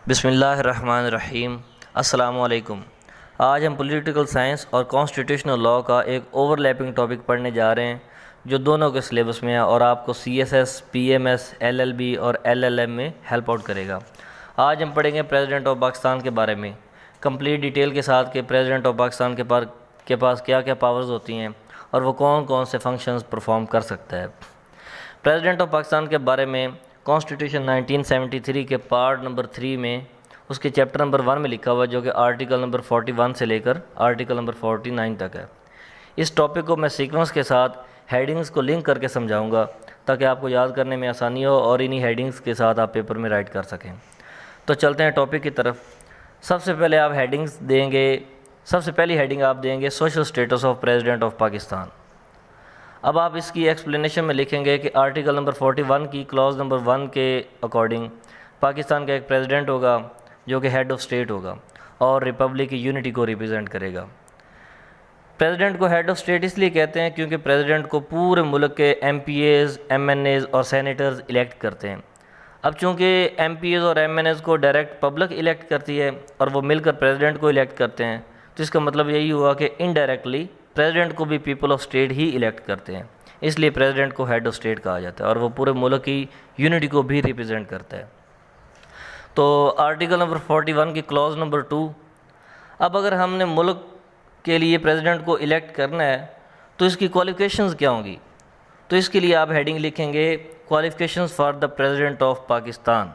बिस्मिल्लाहिर्रहमानिर्रहीम। अस्सलामुअलैकुम। आज हम पॉलिटिकल साइंस और कॉन्स्टिट्यूशनल लॉ का एक ओवरलैपिंग टॉपिक पढ़ने जा रहे हैं जो दोनों के सिलेबस में है और आपको CSS, PMS, LLB और LLM में हेल्प आउट करेगा। आज हम पढ़ेंगे प्रेसिडेंट ऑफ पाकिस्तान के बारे में कंप्लीट डिटेल के साथ कि प्रेसिडेंट ऑफ पाकिस्तान के पास क्या क्या पावर्स होती हैं और वो कौन कौन से फंक्शंस परफॉर्म कर सकता है। प्रेसिडेंट ऑफ पाकिस्तान के बारे में कॉन्स्टिट्यूशन 1973 के पार्ट नंबर 3 में उसके चैप्टर नंबर 1 में लिखा हुआ है, जो कि आर्टिकल नंबर 41 से लेकर आर्टिकल नंबर 49 तक है। इस टॉपिक को मैं सीक्वेंस के साथ हेडिंग्स को लिंक करके समझाऊंगा ताकि आपको याद करने में आसानी हो और इन्हीं हेडिंग्स के साथ आप पेपर में राइट कर सकें। तो चलते हैं टॉपिक की तरफ। सबसे पहले आप हेडिंग्स देंगे। सबसे पहली हेडिंग आप देंगे social status of president of Pakistan. अब आप इसकी एक्सप्लेनेशन में लिखेंगे कि आर्टिकल नंबर 41 की क्लॉज नंबर 1 के अकॉर्डिंग पाकिस्तान का एक प्रेसिडेंट होगा जो कि हेड ऑफ स्टेट होगा और रिपब्लिक की यूनिटी को रिप्रेजेंट करेगा। प्रेसिडेंट को हेड ऑफ स्टेट इसलिए कहते हैं क्योंकि प्रेसिडेंट को पूरे मुल्क के MPAs, MNAs और सेनेटर्स इलेक्ट करते हैं। अब चूँकि MPAs और MNAs को डायरेक्ट पब्लिक इलेक्ट करती है और वो मिलकर प्रेसिडेंट को इलेक्ट करते हैं, तो इसका मतलब यही हुआ कि इनडायरेक्टली प्रेसिडेंट को भी people of state he elect करते हैं, इसलिए प्रेसिडेंट को हेड ऑफ स्टेट कहा जाता है और वो पूरे मुल्क की यूनिटी को भी रिप्रेजेंट करता है। तो आर्टिकल नंबर 41 की क्लॉज नंबर 2, अब अगर हमने मुल्क के लिए प्रेसिडेंट को इलेक्ट करना है तो इसकी क्वालिफिकेशंस क्या होंगी, तो इसके लिए आप हेडिंग लिखेंगे qualifications for the president of Pakistan.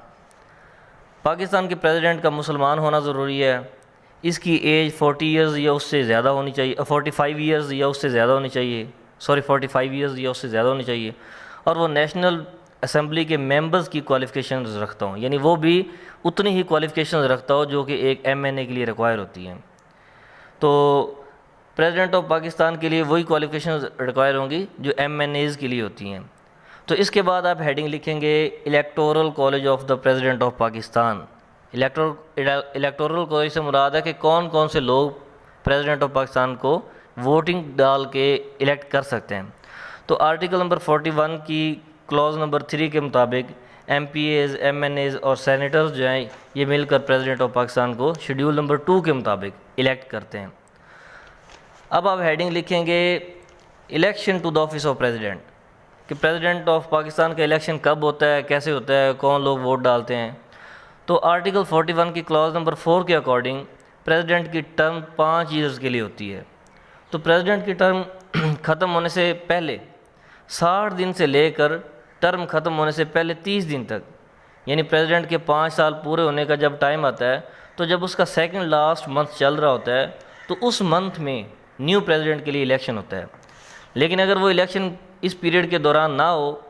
Pakistan के प्रेसिडेंट का मुसलमान होना ज़रूरी है, इसकी एज 40 ईयर्स या उससे ज़्यादा होनी चाहिए, 45 ईयर्स या उससे ज़्यादा होनी चाहिए, 45 ईयर्स या उससे ज़्यादा होनी चाहिए, और वो नेशनल असेंबली के मेंबर्स की क्वालिफ़िकेशंस रखता हूँ, यानी वो भी उतनी ही क्वालिफ़िकेशंस रखता हो जो कि एक MNA के लिए रिक्वायर होती हैं। तो प्रेसिडेंट ऑफ पाकिस्तान के लिए वही क्वालिफ़िकेशंस रिक्वायर होंगी जो MNAs के लिए होती हैं। तो इसके बाद आप हेडिंग लिखेंगे electoral college of the president of Pakistan. Electoral college से मुराद है कि कौन कौन से लोग प्रेसिडेंट ऑफ पाकिस्तान को वोटिंग डाल के इलेक्ट कर सकते हैं। तो आर्टिकल नंबर 41 की क्लॉज नंबर 3 के मुताबिक MPAs, MNAs और सेनेटर्स जो हैं ये मिलकर प्रेसिडेंट ऑफ पाकिस्तान को शेड्यूल नंबर 2 के मुताबिक इलेक्ट करते हैं। अब आप हेडिंग लिखेंगे election to the office of president, कि प्रेसिडेंट ऑफ पाकिस्तान का इलेक्शन कब होता है, कैसे होता है, कौन लोग वोट डालते हैं। तो आर्टिकल 41 की क्लॉज नंबर 4 के अकॉर्डिंग प्रेसिडेंट की टर्म 5 ईयर्स के लिए होती है। तो प्रेसिडेंट की टर्म ख़त्म होने से पहले 60 दिन से लेकर टर्म ख़त्म होने से पहले 30 दिन तक, यानी प्रेसिडेंट के 5 साल पूरे होने का जब टाइम आता है, तो जब उसका सेकंड लास्ट मंथ चल रहा होता है तो उस मंथ में न्यू प्रेसिडेंट के लिए इलेक्शन होता है। लेकिन अगर वो इलेक्शन इस पीरियड के दौरान ना हो,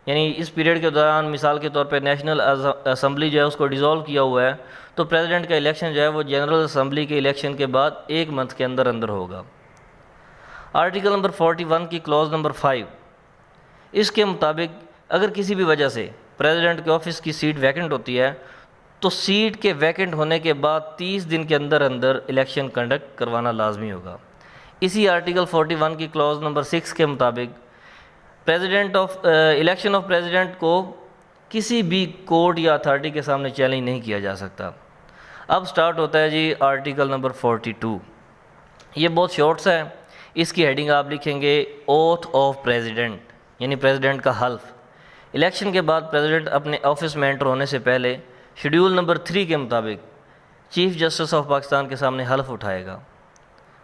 यानी इस पीरियड के दौरान मिसाल के तौर पे नेशनल असेंबली जो है उसको डिसॉल्व किया हुआ है, तो प्रेसिडेंट का इलेक्शन जो है वो जनरल असेंबली के इलेक्शन के बाद 1 मंथ के अंदर अंदर होगा। आर्टिकल नंबर 41 की क्लॉज नंबर 5, इसके मुताबिक अगर किसी भी वजह से प्रेसिडेंट के ऑफिस की सीट वैकेंट होती है तो सीट के वैकेंट होने के बाद 30 दिन के अंदर अंदर इलेक्शन कंडक्ट करवाना लाजमी होगा। इसी आर्टिकल 41 की क्लॉज नंबर 6 के मुताबिक इलेक्शन ऑफ प्रेसिडेंट को किसी भी कोर्ट या अथॉरिटी के सामने चैलेंज नहीं किया जा सकता। अब स्टार्ट होता है जी आर्टिकल नंबर 42। ये बहुत शॉर्ट सा है, इसकी हेडिंग आप लिखेंगे ओथ ऑफ प्रेसिडेंट, यानी प्रेसिडेंट का हल्फ। इलेक्शन के बाद प्रेसिडेंट अपने ऑफिस में एंटर होने से पहले शेड्यूल नंबर 3 के मुताबिक चीफ जस्टिस ऑफ पाकिस्तान के सामने हल्फ उठाएगा।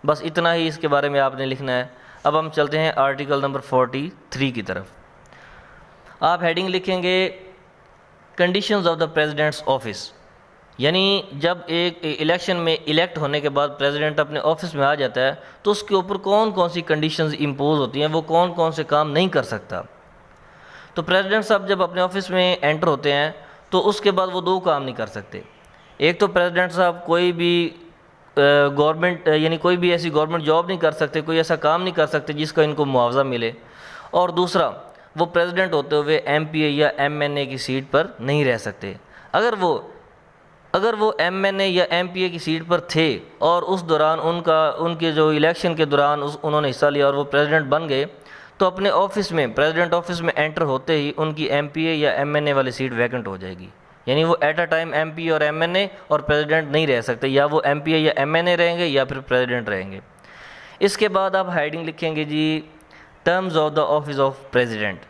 बस इतना ही इसके बारे में आपने लिखना है। अब हम चलते हैं आर्टिकल नंबर 43 की तरफ। आप हेडिंग लिखेंगे conditions of the president's office, यानी जब एक इलेक्शन में इलेक्ट होने के बाद प्रेसिडेंट अपने ऑफिस में आ जाता है तो उसके ऊपर कौन कौन सी कंडीशंस इम्पोज होती हैं, वो कौन कौन से काम नहीं कर सकता। तो प्रेसिडेंट साहब जब अपने ऑफिस में एंटर होते हैं तो उसके बाद वो 2 काम नहीं कर सकते। एक तो प्रेसिडेंट साहब कोई भी गवर्नमेंट यानी कोई भी ऐसी गवर्नमेंट जॉब नहीं कर सकते, कोई ऐसा काम नहीं कर सकते जिसका इनको मुआवजा मिले, और दूसरा वो प्रेसिडेंट होते हुए MPA या MNA की सीट पर नहीं रह सकते। अगर वो MNA या MPA की सीट पर थे और उस दौरान उनके जो इलेक्शन के दौरान उन्होंने हिस्सा लिया और वो प्रेसिडेंट बन गए, तो अपने ऑफिस में प्रेसिडेंट ऑफिस में एंटर होते ही उनकी MPA या MNA वाली सीट वैकेंट हो जाएगी। यानी वो एट अ टाइम एमपी और एमएनए और प्रेसिडेंट नहीं रह सकते, या वो एमपी या एमएनए रहेंगे या फिर प्रेसिडेंट रहेंगे। इसके बाद आप हेडिंग लिखेंगे जी terms of the office of president,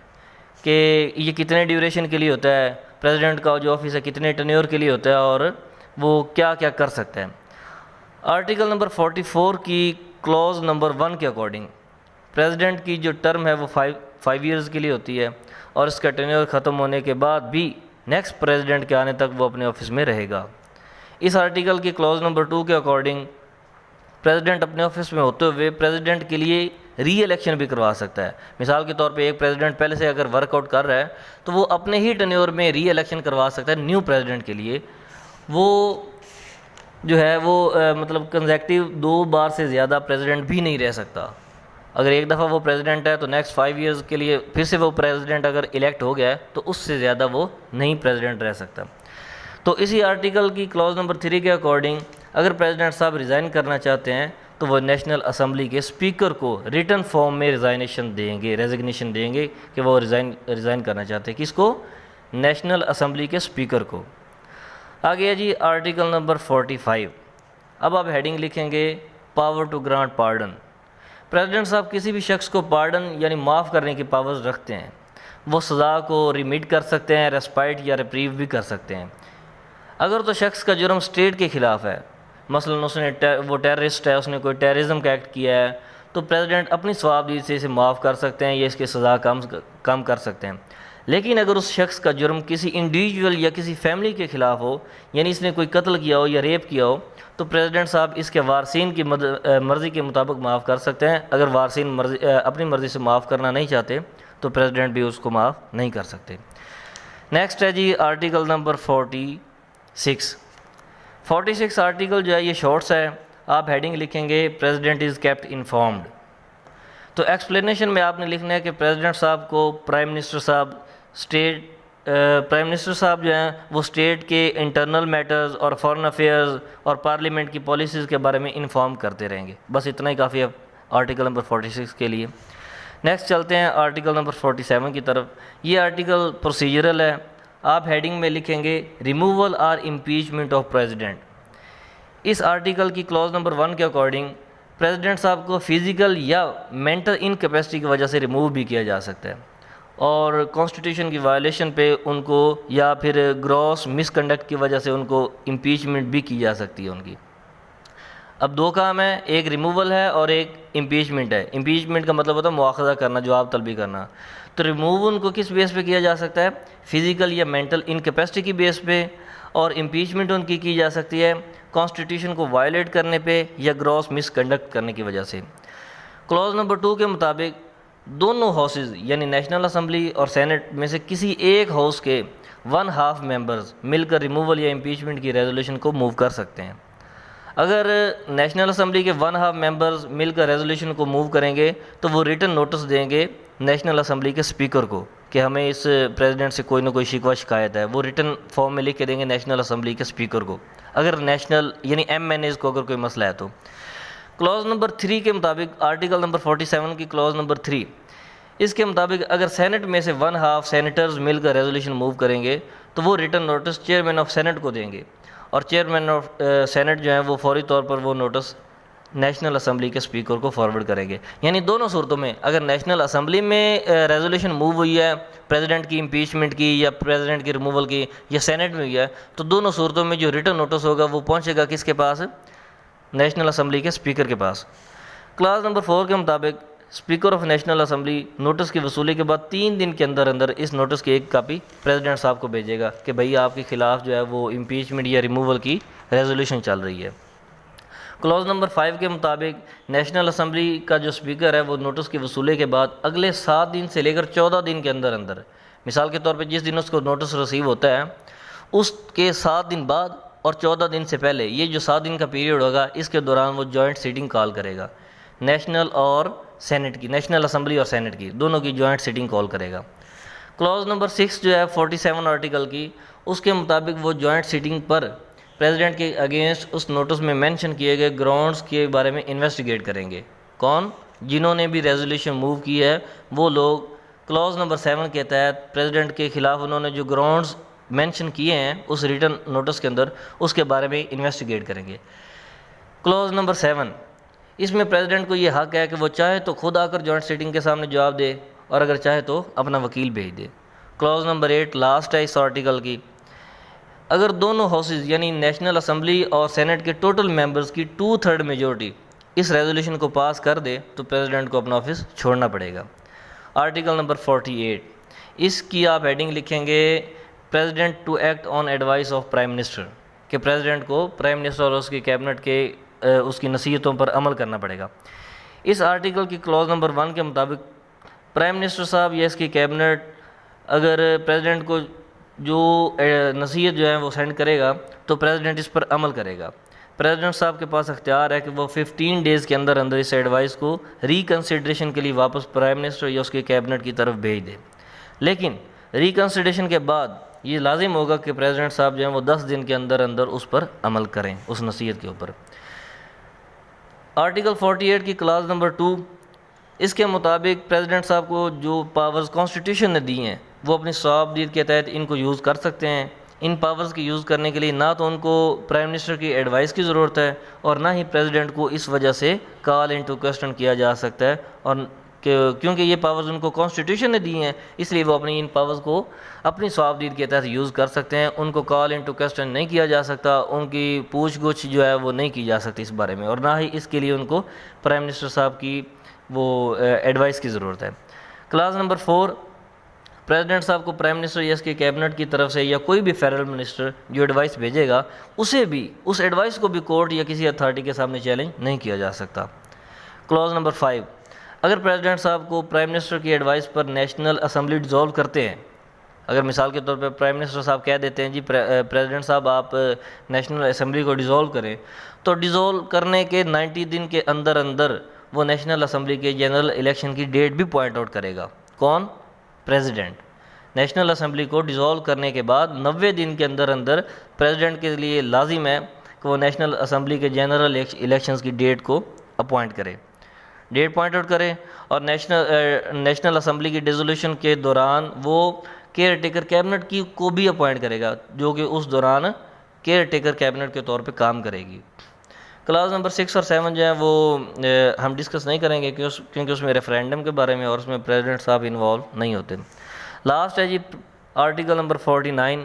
कि ये कितने ड्यूरेशन के लिए होता है, प्रेसिडेंट का जो ऑफिस है कितने टेन्योर के लिए होता है और वो क्या क्या कर सकते हैं। आर्टिकल नंबर 44 की क्लॉज नंबर 1 के अकॉर्डिंग प्रेसिडेंट की जो टर्म है वो 5 ईयर्स के लिए होती है और इसका टेन्योर ख़त्म होने के बाद भी नेक्स्ट प्रेसिडेंट के आने तक वो अपने ऑफिस में रहेगा। इस आर्टिकल की क्लॉज नंबर 2 के अकॉर्डिंग प्रेसिडेंट अपने ऑफिस में होते हुए प्रेसिडेंट के लिए री इलेक्शन भी करवा सकता है। मिसाल के तौर पे एक प्रेसिडेंट पहले से अगर वर्कआउट कर रहा है तो वो अपने ही टेन्योर में री इलेक्शन करवा सकता है न्यू प्रेसिडेंट के लिए। वो जो है वो मतलब कंसेक्टिव 2 बार से ज़्यादा प्रेसिडेंट भी नहीं रह सकता। अगर एक दफ़ा वो प्रेसिडेंट है तो नेक्स्ट 5 ईयर्स के लिए फिर से वो प्रेसिडेंट अगर इलेक्ट हो गया है तो उससे ज़्यादा वो नहीं प्रेसिडेंट रह सकता। तो इसी आर्टिकल की क्लॉज नंबर 3 के अकॉर्डिंग अगर प्रेसिडेंट साहब रिज़ाइन करना चाहते हैं तो वो नेशनल असम्बली के स्पीकर को रिटन फॉर्म में रेजिग्नेशन देंगे कि वो रिज़ाइन करना चाहते हैं। किसको? नेशनल असम्बली के स्पीकर को। आगे है जी आर्टिकल नंबर 45। अब आप हेडिंग लिखेंगे power to grant pardon. President साहब किसी भी शख्स को पार्डन यानी माफ़ करने की पावर्स रखते हैं। वो सज़ा को रिमिट कर सकते हैं, रेस्पाइट या रिप्रीव भी कर सकते हैं। अगर तो शख्स का जुर्म स्टेट के ख़िलाफ़ है, मसलन उसने वो टेररिस्ट है, उसने कोई टेररिज्म का एक्ट किया है, तो प्रेसिडेंट अपनी स्वाबदीदी से इसे माफ़ कर सकते हैं या इसकी सज़ा कम कर सकते हैं। लेकिन अगर उस शख्स का जुर्म किसी इंडिविजुअल या किसी फैमिली के ख़िलाफ़ हो, यानी इसने कोई कत्ल किया हो या रेप किया हो, तो प्रेसिडेंट साहब इसके वारसीन की मर्ज़ी के मुताबिक माफ़ कर सकते हैं। अगर वारसीन अपनी मर्ज़ी से माफ़ करना नहीं चाहते तो प्रेसिडेंट भी उसको माफ़ नहीं कर सकते। नेक्स्ट है जी आर्टिकल नंबर 46 आर्टिकल जो है ये शॉर्ट्स है। आप हेडिंग लिखेंगे प्रेसिडेंट इज़ केप्ट इन्फॉर्म्ड। तो एक्सप्लेनेशन में आपने लिखना है कि प्रेसिडेंट साहब को प्राइम मिनिस्टर साहब जो हैं वो स्टेट के इंटरनल मैटर्स और फॉरेन अफेयर्स और पार्लियामेंट की पॉलिसीज़ के बारे में इन्फॉर्म करते रहेंगे। बस इतना ही काफ़ी है आर्टिकल नंबर 46 के लिए। नेक्स्ट चलते हैं आर्टिकल नंबर 47 की तरफ। ये आर्टिकल प्रोसीजरल है। आप हेडिंग में लिखेंगे रिमूवल और इम्पीचमेंट ऑफ प्रेसिडेंट। इस आर्टिकल की क्लॉज नंबर 1 के अकॉर्डिंग प्रेसिडेंट साहब को फिज़िकल या मेंटल इनकैपेसिटी की वजह से रिमूव भी किया जा सकता है और कॉन्स्टिट्यूशन की वायलेशन पे उनको या फिर ग्रॉस मिसकंडक्ट की वजह से उनको इम्पीचमेंट भी की जा सकती है उनकी। अब 2 काम है, एक रिमूवल है और एक इम्पीचमेंट है। इम्पीचमेंट का मतलब होता है मुआखज़ा करना, जवाब तलबी करना। तो रिमूव उनको किस बेस पे किया जा सकता है? फिज़िकल या मेंटल इनकैपेसिटी की बेस पे। और इम्पीचमेंट उनकी की जा सकती है कॉन्स्टिट्यूशन को वायलेट करने पे या ग्रॉस मिसकंडक्ट करने की वजह से। क्लॉज नंबर 2 के मुताबिक दोनों हाउसेज यानी नेशनल असम्बली और सेनेट में से किसी एक हाउस के 1/2 मेंबर्स मिलकर रिमूवल या इम्पीचमेंट की रेजोल्यूशन को मूव कर सकते हैं। अगर नेशनल असम्बली के 1/2 मेंबर्स मिलकर रेजोल्यूशन को मूव करेंगे तो वो रिटन नोटिस देंगे नेशनल असम्बली के स्पीकर को कि हमें इस प्रेसिडेंट से कोई ना कोई शिकवा शिकायत है। वो रिटन फॉर्म में लिख के देंगे नेशनल असम्बली के स्पीकर को, अगर नेशनल यानी एमएनएज को अगर कोई मसला है तो। क्लॉज नंबर 3 के मुताबिक आर्टिकल नंबर 47 की क्लॉज नंबर 3 इसके मुताबिक अगर सेनेट में से 1/2 सेनेटर्स मिलकर रेजोल्यूशन मूव करेंगे तो वो written notice chairman of senate को देंगे और चेयरमैन ऑफ सेनेट जो है वो फौरी तौर पर वो नोटिस नेशनल असम्बली के स्पीकर को फॉरवर्ड करेंगे। यानी दोनों सूरतों में अगर नेशनल असम्बली में रेजोल्यूशन मूव हुई है प्रेसिडेंट की इम्पीचमेंट की या प्रेसिडेंट की रिमूवल की या सेनेट में हुई है, तो दोनों सूरतों में जो रिटन नोटिस होगा वो पहुंचेगा किसके पास? नेशनल असम्बली के स्पीकर के पास। क्लॉज नंबर 4 के मुताबिक speaker of national assembly notice की वसूली के बाद 3 दिन के अंदर अंदर इस नोटिस की एक कापी प्रेसिडेंट साहब को भेजेगा कि भाई आपके खिलाफ जो है वो इम्पीचमेंट या रिमूवल की रेजोल्यूशन चल रही है। क्लॉज नंबर 5 के मुताबिक नेशनल असम्बली का जो स्पीकर है वो नोटिस की वसूली के बाद अगले 7 दिन से लेकर 14 दिन के अंदर अंदर, मिसाल के तौर पे जिस दिन उसको नोटिस रिसीव होता है उसके 7 दिन बाद और 14 दिन से पहले, ये जो 7 दिन का पीरियड होगा इसके दौरान वो जॉइंट सीटिंग कॉल करेगा नेशनल और सेनेट की, नेशनल असम्बली और सेनेट की दोनों की जॉइंट सीटिंग कॉल करेगा। क्लॉज नंबर 6 जो है 47 आर्टिकल की, उसके मुताबिक वो जॉइंट सीटिंग पर प्रेसिडेंट के अगेंस्ट उस नोटिस में मेंशन किए गए ग्राउंड्स के बारे में इन्वेस्टिगेट करेंगे। कौन? जिन्होंने भी रेजोल्यूशन मूव की है वो लोग। क्लॉज नंबर 7 के तहत प्रेसिडेंट के खिलाफ उन्होंने जो ग्राउंड्स मेंशन किए हैं उस रिटर्न नोटिस के अंदर, उसके बारे में इन्वेस्टिगेट करेंगे। क्लॉज नंबर 7, इसमें प्रेसिडेंट को ये हक है कि वो चाहे तो खुद आकर जॉइंट सिटिंग के सामने जवाब दे और अगर चाहे तो अपना वकील भेज दे। क्लॉज नंबर 8 लास्ट है इस आर्टिकल की, अगर दोनों हाउसेज यानी नेशनल असेंबली और सेनेट के टोटल मेंबर्स की 2/3 मेजोरिटी इस रेजोल्यूशन को पास कर दे तो प्रेसिडेंट को अपना ऑफिस छोड़ना पड़ेगा। आर्टिकल नंबर 48, इसकी आप हेडिंग लिखेंगे president to act on advice of prime minister, कि प्रेसिडेंट को प्राइम मिनिस्टर और उसकी कैबिनेट के उसकी नसीहतों पर अमल करना पड़ेगा। इस आर्टिकल की क्लॉज नंबर 1 के मुताबिक प्राइम मिनिस्टर साहब या इसकी कैबिनेट अगर प्रेसिडेंट को जो नसीहत जो है वो सेंड करेगा तो प्रेसिडेंट इस पर अमल करेगा। प्रेसिडेंट साहब के पास अख्तियार है कि वो 15 डेज़ के अंदर अंदर इस एडवाइस को रिकन्सिडरेशन के लिए वापस प्राइम मिनिस्टर या उसके कैबिनेट की तरफ भेज दे। लेकिन रिकन्सिडरेशन के बाद ये लाजिम होगा कि प्रेसिडेंट साहब जो हैं वो 10 दिन के अंदर अंदर उस पर अमल करें, उस नसीहत के ऊपर। आर्टिकल 48 की क्लास नंबर 2, इसके मुताबिक प्रेसिडेंट साहब को जो पावर्स कॉन्स्टिट्यूशन ने दी हैं वो अपनी स्वाबदीद के तहत इनको यूज़ कर सकते हैं। इन पावर्स की यूज़ करने के लिए ना तो उनको प्राइम मिनिस्टर की एडवाइस की ज़रूरत है और ना ही प्रेसिडेंट को इस वजह से कॉल इनटू क्वेश्चन किया जा सकता है, और क्योंकि ये पावर्स उनको कॉन्स्टिट्यूशन ने दी हैं इसलिए वो अपनी इन पावर्स को अपनी स्वाबदीद के तहत यूज़ कर सकते हैं। उनको कॉल इनटू क्वेश्चन नहीं किया जा सकता, उनकी पूछ गुछ जो है वो नहीं की जा सकती इस बारे में, और ना ही इसके लिए उनको प्राइम मिनिस्टर साहब की वो एडवाइस की ज़रूरत है। क्लास नंबर 4, प्रेसिडेंट साहब को प्राइम मिनिस्टर या इसकी कैबिनेट की तरफ से या कोई भी फेडरल मिनिस्टर जो एडवाइस भेजेगा उसे भी, उस एडवाइस को भी कोर्ट या किसी अथॉरिटी के सामने चैलेंज नहीं किया जा सकता। क्लॉज नंबर 5, अगर प्रेसिडेंट साहब को प्राइम मिनिस्टर की एडवाइस पर नेशनल असेंबली डिज़ोल्व करते हैं, अगर मिसाल के तौर पर प्राइम मिनिस्टर साहब कह देते हैं जी प्रेसिडेंट साहब आप नेशनल असेंबली को डिज़ोल्व करें, तो डिज़ोल्व करने के 90 दिन के अंदर अंदर वो नेशनल असेंबली के जनरल इलेक्शन की डेट भी पॉइंट आउट करेगा। कौन? प्रेसिडेंट। नेशनल असेंबली को डिज़ोल्व करने के बाद 90 दिन के अंदर अंदर प्रेसिडेंट के लिए लाजिम है कि वो नेशनल असेंबली के जनरल इलेक्शंस की डेट को अपॉइंट करे, डेट पॉइंट आउट करें, और नेशनल असेंबली की डिसोल्यूशन के दौरान वो केयर टेकर कैबिनेट की को भी अपॉइंट करेगा जो कि उस दौरान केयर टेकर कैबिनेट के तौर पे काम करेगी। क्लास नंबर 6 और 7 जो है वो हम डिस्कस नहीं करेंगे क्योंकि उसमें रेफरेंडम के बारे में और उसमें प्रेसिडेंट साहब इन्वॉल्व नहीं होते। लास्ट है जी आर्टिकल नंबर 49,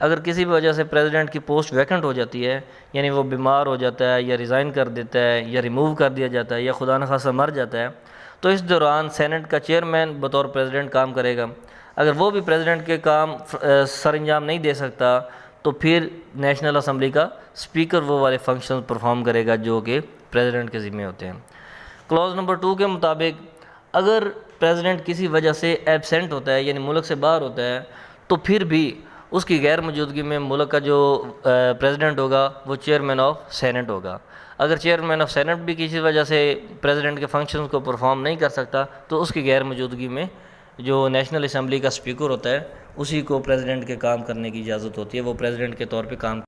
अगर किसी भी वजह से प्रेसिडेंट की पोस्ट वैकेंट हो जाती है, यानी वो बीमार हो जाता है या रिज़ाइन कर देता है या रिमूव कर दिया जाता है या खुदा न खासा मर जाता है, तो इस दौरान सेनेट का चेयरमैन बतौर प्रेसिडेंट काम करेगा। अगर वो भी प्रेसिडेंट के काम सर अंजाम नहीं दे सकता तो फिर नेशनल असेंबली का स्पीकर वो वाले फंक्शन परफॉर्म करेगा जो कि प्रेसिडेंट के ज़िम्मे होते हैं। क्लॉज नंबर 2 के मुताबिक अगर प्रेसिडेंट किसी वजह से एब्सेंट होता है यानी मुल्क से बाहर होता है तो फिर भी उसकी गैर मौजूदगी में मुल्क का जो प्रेसिडेंट होगा वो चेयरमैन ऑफ सेनेट होगा। अगर चेयरमैन ऑफ सेनेट भी किसी वजह से प्रेसिडेंट के फंक्शंस को परफॉर्म नहीं कर सकता तो उसकी गैर मौजूदगी में जो नेशनल असेंबली का स्पीकर होता है उसी को प्रेसिडेंट के काम करने की इजाज़त होती है, वो प्रेसिडेंट के तौर पे काम